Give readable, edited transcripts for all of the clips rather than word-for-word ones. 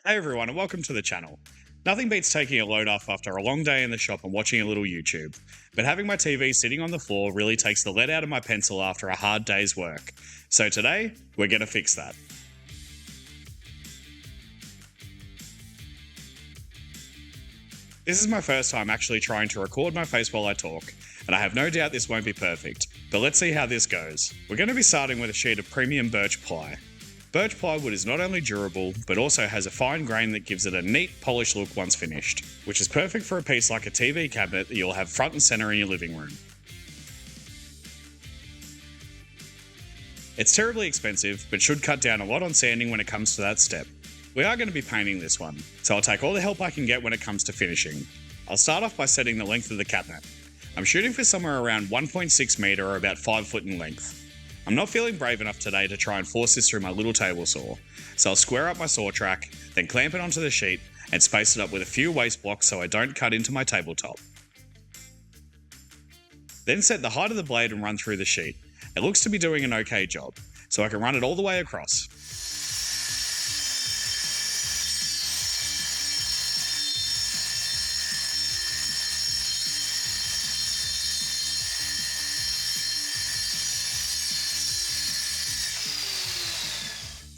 Hey everyone, and welcome to the channel. Nothing beats taking a load off after a long day in the shop and watching a little YouTube, but having my TV sitting on the floor really takes the lead out of my pencil after a hard day's work. So today, we're going to fix that. This is my first time actually trying to record my face while I talk, and I have no doubt this won't be perfect, but let's see how this goes. We're going to be starting with a sheet of premium birch ply. Birch plywood is not only durable, but also has a fine grain that gives it a neat, polished look once finished, which is perfect for a piece like a TV cabinet that you'll have front and center in your living room. It's terribly expensive, but should cut down a lot on sanding when it comes to that step. We are going to be painting this one, so I'll take all the help I can get when it comes to finishing. I'll start off by setting the length of the cabinet. I'm shooting for somewhere around 1.6 metre or about 5 foot in length. I'm not feeling brave enough today to try and force this through my little table saw, so I'll square up my saw track, then clamp it onto the sheet and space it up with a few waste blocks so I don't cut into my tabletop. Then set the height of the blade and run through the sheet. It looks to be doing an okay job, so I can run it all the way across.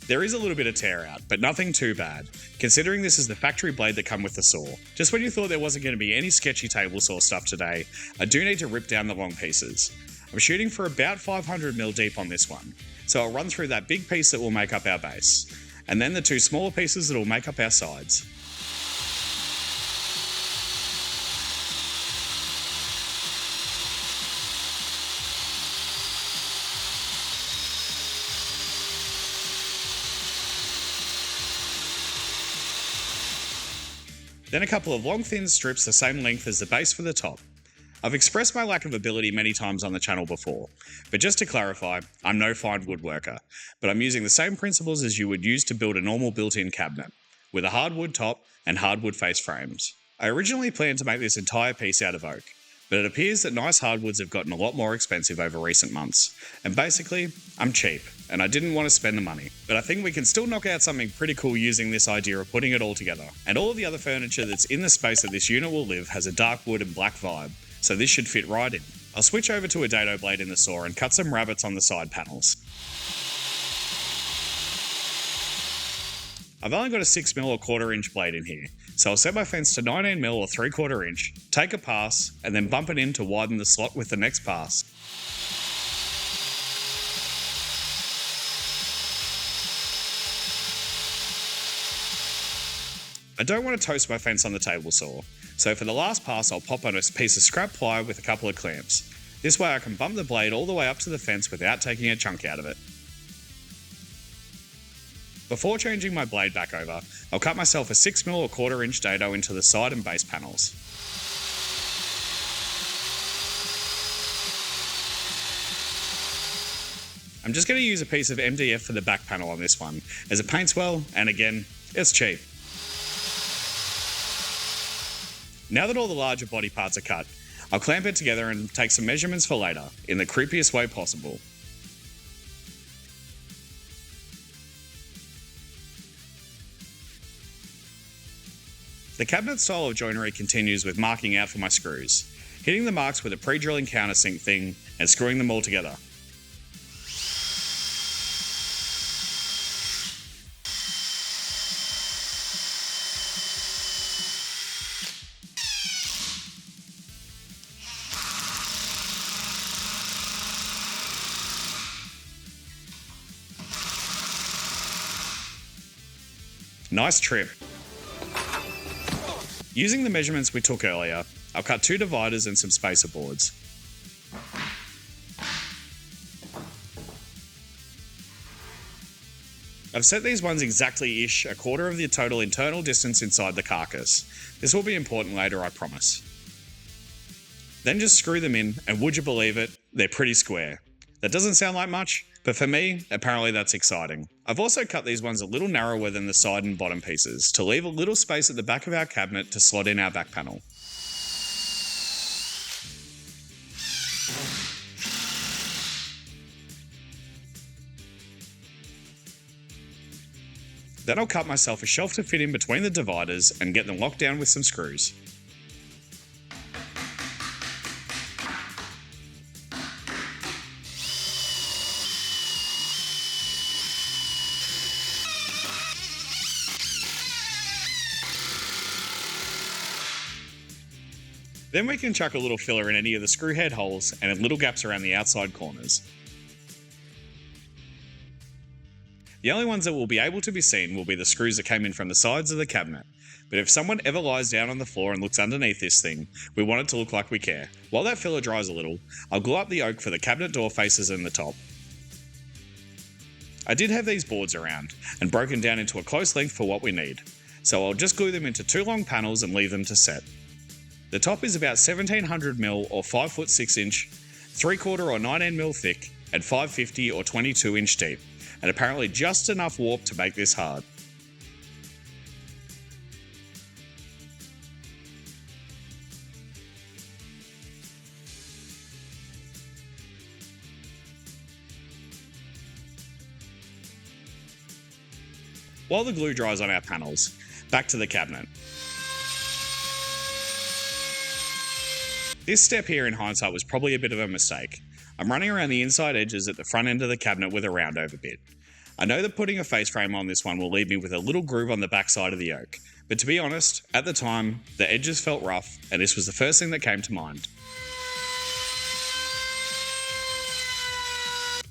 There is a little bit of tear out, but nothing too bad, considering this is the factory blade that come with the saw. Just when you thought there wasn't going to be any sketchy table saw stuff today, I do need to rip down the long pieces. I'm shooting for about 500mm deep on this one, so I'll run through that big piece that will make up our base, and then the two smaller pieces that will make up our sides. Then a couple of long thin strips the same length as the base for the top. I've expressed my lack of ability many times on the channel before, but just to clarify, I'm no fine woodworker, but I'm using the same principles as you would use to build a normal built-in cabinet, with a hardwood top and hardwood face frames. I originally planned to make this entire piece out of oak, but it appears that nice hardwoods have gotten a lot more expensive over recent months, and basically, I'm cheap, and I didn't want to spend the money. But I think we can still knock out something pretty cool using this idea of putting it all together. And all of the other furniture that's in the space that this unit will live has a dark wood and black vibe, so this should fit right in. I'll switch over to a dado blade in the saw and cut some rabbets on the side panels. I've only got a 6mm or 1/4 inch blade in here, so I'll set my fence to 19mm or 3/4 inch, take a pass, and then bump it in to widen the slot with the next pass. I don't want to toast my fence on the table saw, so for the last pass I'll pop on a piece of scrap ply with a couple of clamps. This way I can bump the blade all the way up to the fence without taking a chunk out of it. Before changing my blade back over, I'll cut myself a 6mm or 1/4 inch dado into the side and base panels. I'm just going to use a piece of MDF for the back panel on this one, as it paints well, and again, it's cheap. Now that all the larger body parts are cut, I'll clamp it together and take some measurements for later, in the creepiest way possible. The cabinet style of joinery continues with marking out for my screws, hitting the marks with a pre-drilling countersink thing and screwing them all together. Nice trim. Using the measurements we took earlier, I'll cut 2 dividers and some spacer boards. I've set these ones exactly-ish a 1/4 of the total internal distance inside the carcass. This will be important later, I promise. Then just screw them in, and would you believe it, they're pretty square. That doesn't sound like much, but for me, apparently that's exciting. I've also cut these ones a little narrower than the side and bottom pieces, to leave a little space at the back of our cabinet to slot in our back panel. Then I'll cut myself a shelf to fit in between the dividers and get them locked down with some screws. Then we can chuck a little filler in any of the screw head holes and in little gaps around the outside corners. The only ones that will be able to be seen will be the screws that came in from the sides of the cabinet, but if someone ever lies down on the floor and looks underneath this thing, we want it to look like we care. While that filler dries a little, I'll glue up the oak for the cabinet door faces and the top. I did have these boards around and broken down into a close length for what we need, so I'll just glue them into 2 long panels and leave them to set. The top is about 1700mm or 5 foot 6 inch, 3/4 or 19mm thick, and 550 or 22 inch deep, and apparently just enough warp to make this hard. While the glue dries on our panels, back to the cabinet. This step here in hindsight was probably a bit of a mistake. I'm running around the inside edges at the front end of the cabinet with a round over bit. I know that putting a face frame on this one will leave me with a little groove on the back side of the oak, but to be honest, at the time, the edges felt rough and this was the first thing that came to mind.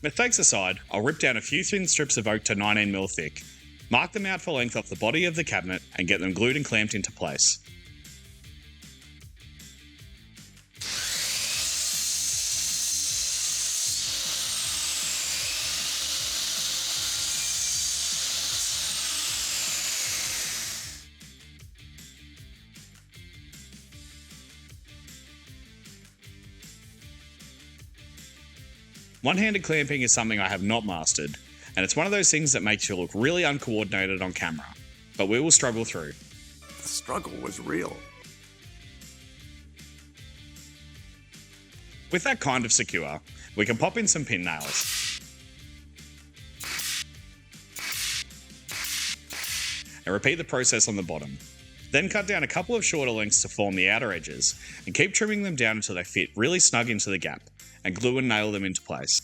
Mistakes aside, I'll rip down a few thin strips of oak to 19mm thick, mark them out for length off the body of the cabinet and get them glued and clamped into place. One-handed clamping is something I have not mastered, and it's one of those things that makes you look really uncoordinated on camera, but we will struggle through. The struggle was real. With that kind of secure, we can pop in some pin nails. And repeat the process on the bottom. Then cut down a couple of shorter lengths to form the outer edges, and keep trimming them down until they fit really snug into the gap, and glue and nail them into place.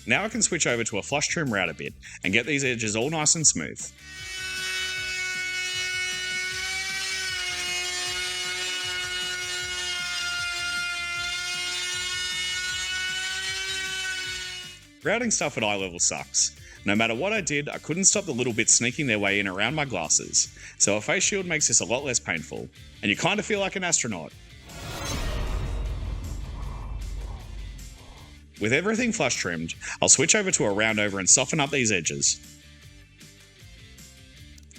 Now I can switch over to a flush trim router bit and get these edges all nice and smooth. Routing stuff at eye level sucks. No matter what I did, I couldn't stop the little bits sneaking their way in around my glasses, so a face shield makes this a lot less painful, and you kind of feel like an astronaut. With everything flush trimmed, I'll switch over to a round over and soften up these edges.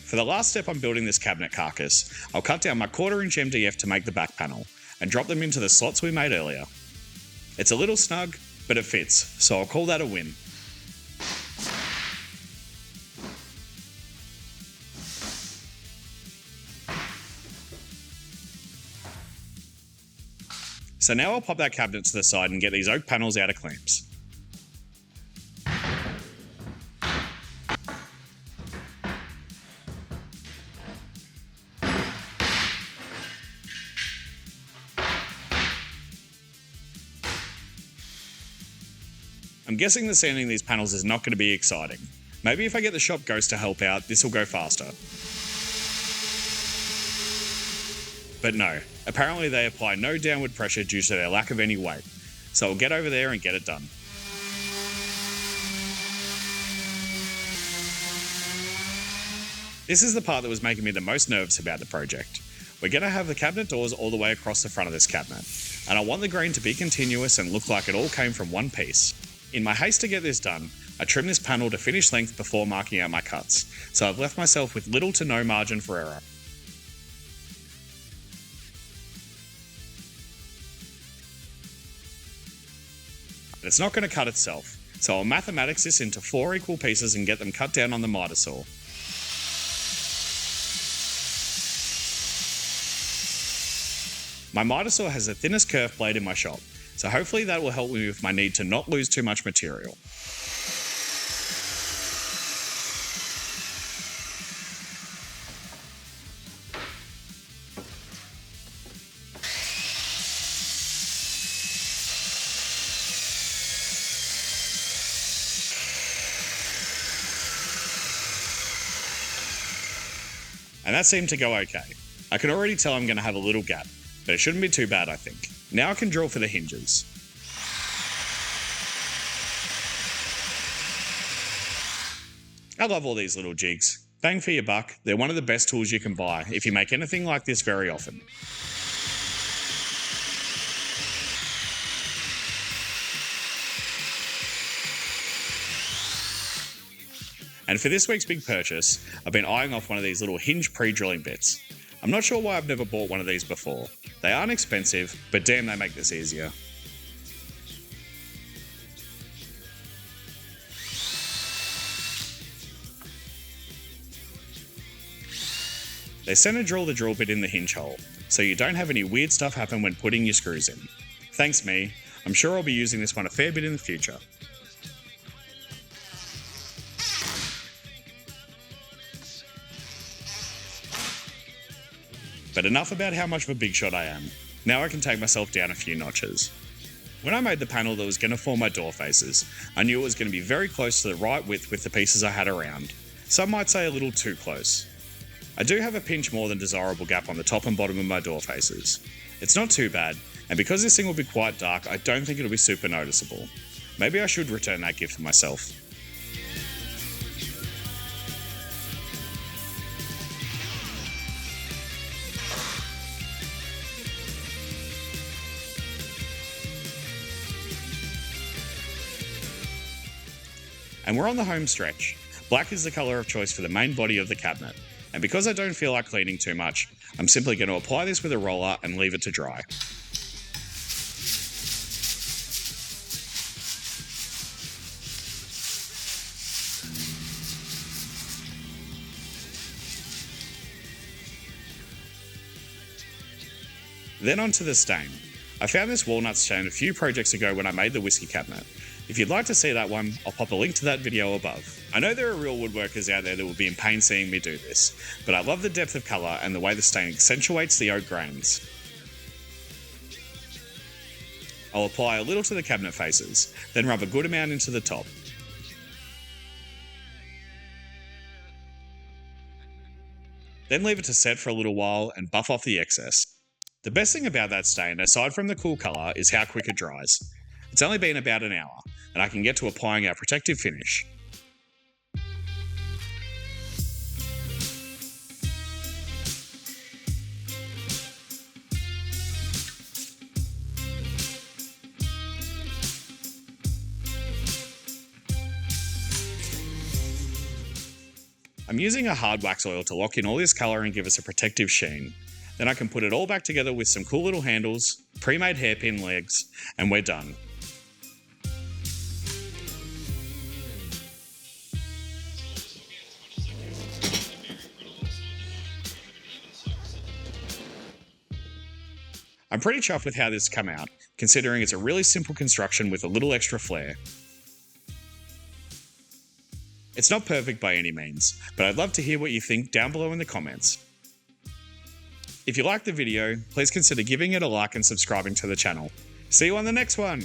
For the last step on building this cabinet carcass, I'll cut down my 1/4 inch MDF to make the back panel, and drop them into the slots we made earlier. It's a little snug, but it fits, so I'll call that a win. So now I'll pop that cabinet to the side and get these oak panels out of clamps. I'm guessing that sanding these panels is not going to be exciting. Maybe if I get the shop ghost to help out, this will go faster. But no, apparently they apply no downward pressure due to their lack of any weight, so I'll get over there and get it done. This is the part that was making me the most nervous about the project. We're going to have the cabinet doors all the way across the front of this cabinet, and I want the grain to be continuous and look like it all came from one piece. In my haste to get this done, I trimmed this panel to finish length before marking out my cuts, so I've left myself with little to no margin for error. But it's not going to cut itself, so I'll mathematics this into 4 equal pieces and get them cut down on the miter saw. My miter saw has the thinnest kerf blade in my shop, so hopefully that will help me with my need to not lose too much material. And that seemed to go okay. I can already tell I'm going to have a little gap, but it shouldn't be too bad, I think. Now I can drill for the hinges. I love all these little jigs. Bang for your buck, they're one of the best tools you can buy if you make anything like this very often. And for this week's big purchase, I've been eyeing off one of these little hinge pre-drilling bits. I'm not sure why I've never bought one of these before. They aren't expensive, but damn, they make this easier. They center drill the drill bit in the hinge hole, so you don't have any weird stuff happen when putting your screws in. Thanks me, I'm sure I'll be using this one a fair bit in the future. But enough about how much of a big shot I am. Now I can take myself down a few notches. When I made the panel that was going to form my door faces, I knew it was going to be very close to the right width with the pieces I had around. Some might say a little too close. I do have a pinch more than desirable gap on the top and bottom of my door faces. It's not too bad, and because this thing will be quite dark, I don't think it'll be super noticeable. Maybe I should return that gift to myself. And we're on the home stretch. Black is the colour of choice for the main body of the cabinet, and because I don't feel like cleaning too much, I'm simply going to apply this with a roller and leave it to dry. Then onto the stain. I found this walnut stain a few projects ago when I made the whiskey cabinet. If you'd like to see that one, I'll pop a link to that video above. I know there are real woodworkers out there that will be in pain seeing me do this, but I love the depth of colour and the way the stain accentuates the oak grains. I'll apply a little to the cabinet faces, then rub a good amount into the top. Then leave it to set for a little while and buff off the excess. The best thing about that stain, aside from the cool colour, is how quick it dries. It's only been about an hour, and I can get to applying our protective finish. I'm using a hard wax oil to lock in all this colour and give us a protective sheen. Then I can put it all back together with some cool little handles, pre-made hairpin legs, and we're done. I'm pretty chuffed with how this has come out, considering it's a really simple construction with a little extra flair. It's not perfect by any means, but I'd love to hear what you think down below in the comments. If you liked the video, please consider giving it a like and subscribing to the channel. See you on the next one!